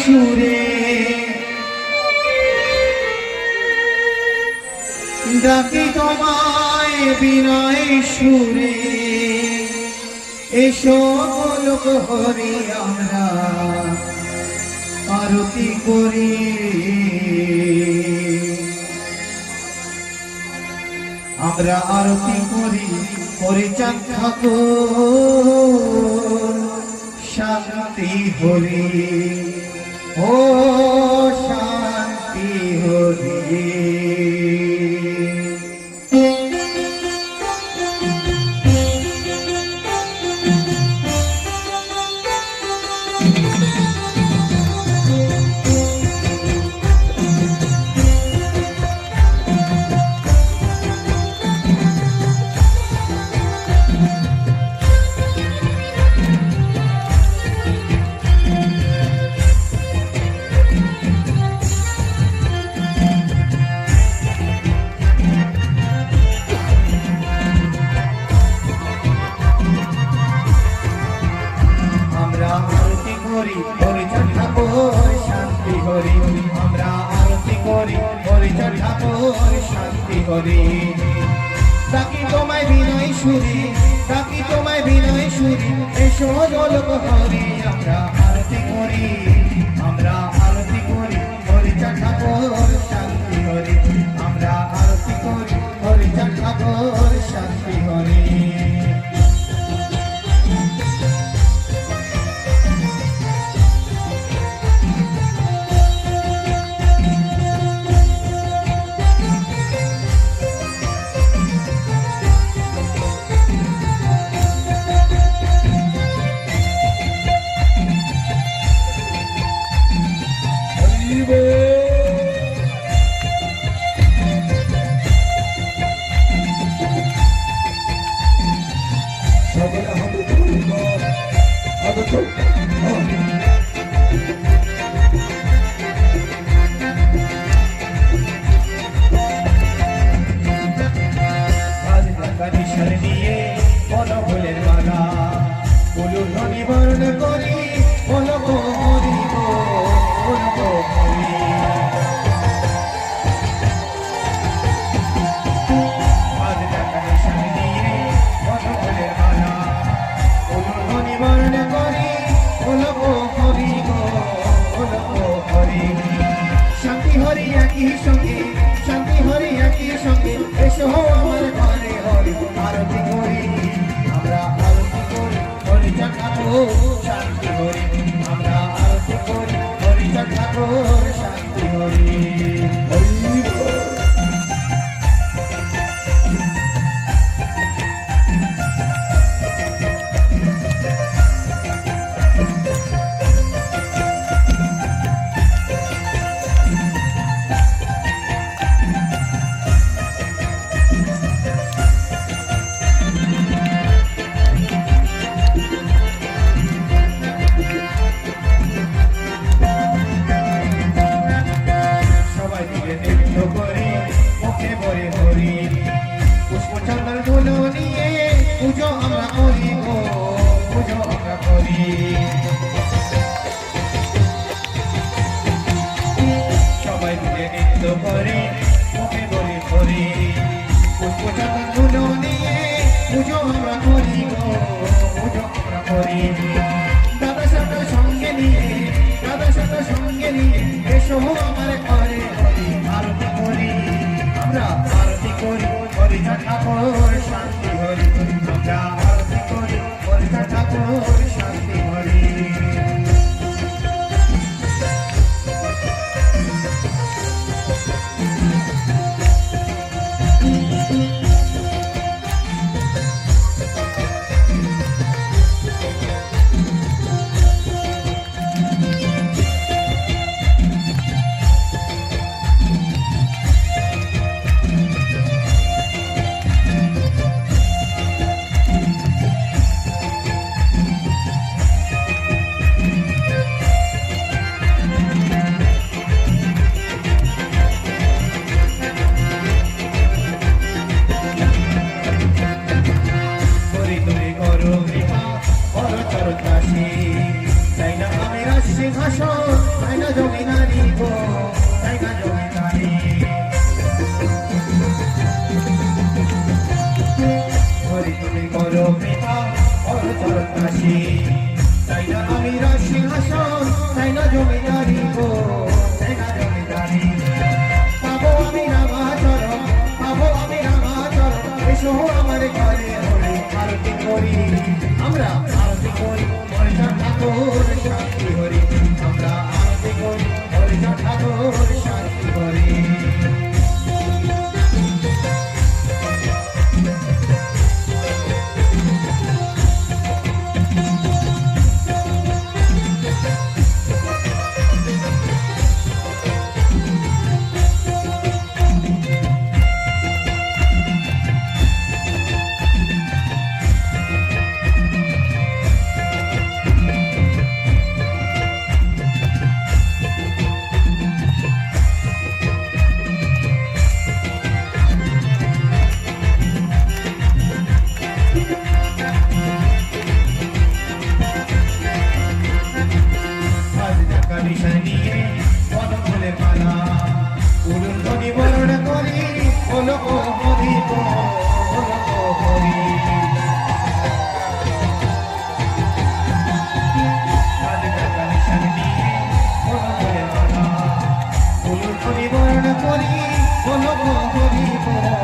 সুরে ডাকি তোমায় বিনয় সুরে এসো লোক হরি আমরা আরতি করি আমরা আরতি করি পরিচান ঠাকুর শান্তি হরি ও শান্তি হরি পরিচয় ঠাকুর শান্তি হরি আমরা আরতি করি পরিচয় ঠাকুর শান্তি হরি ডাকি তোমায় বিনয় সুরি ডাকি তোমায় বিনয় সুরি এসো লোক হরি আমরা আরতি করি পরিচয় ঠাকুর শান্তি হরি আমরা আরতি করি পরিচয় ঠাকুর শান্তি হরি শান্তি হরি একই সঙ্গে এসো আমার ঘরে হরি আরতি করি আমরা আরতি করি হরিচর ঠাকুর শান্তি হরি আমরা আরতি করি হরিচর ঠাকুর শান্তি হরি পুজো আমরা করি গো পুজো আমরা করি সবাই মিলে নৃত্য করে মুখে বলি করি পুষ্পচন্দন নিয়ে পুজো আমরা করি গো পুজো আমরা করি দাদা সাথে সঙ্গে নিয়ে এসো আমার ঘরে হরি আরতি করি আমরা আরতি করি হরিচর ঠাকুর শান্তি হরি আমরা আরতি করি হরিচর ঠাকুর শান্তি হরি জমিদারি গো তাই না জমিদারি হরি তুমি করো পিতা করো চরণ দাসী তাই না আমি সিংহাসন তাই না জমিদারি গো তাই না জমিদারি পাবো আমি রামাচরণ পাবো আমি রামাচরণ এসো আমার ঘরে হরি আরতি করি আমরা আরতি করি হরিজন ঠাকুর শান্তি হরি আমরা আরতি করি হরিজন ঠাকুর শান্তি হরি নিয়ে পদম ফুলের মালা উলুন ধ্বনি বরণ করি হলো ও হরি গো হলো ও হরি নিয়ে পদম ফুলের মালা উলুন ধ্বনি বরণ করি হলো ও হরি গো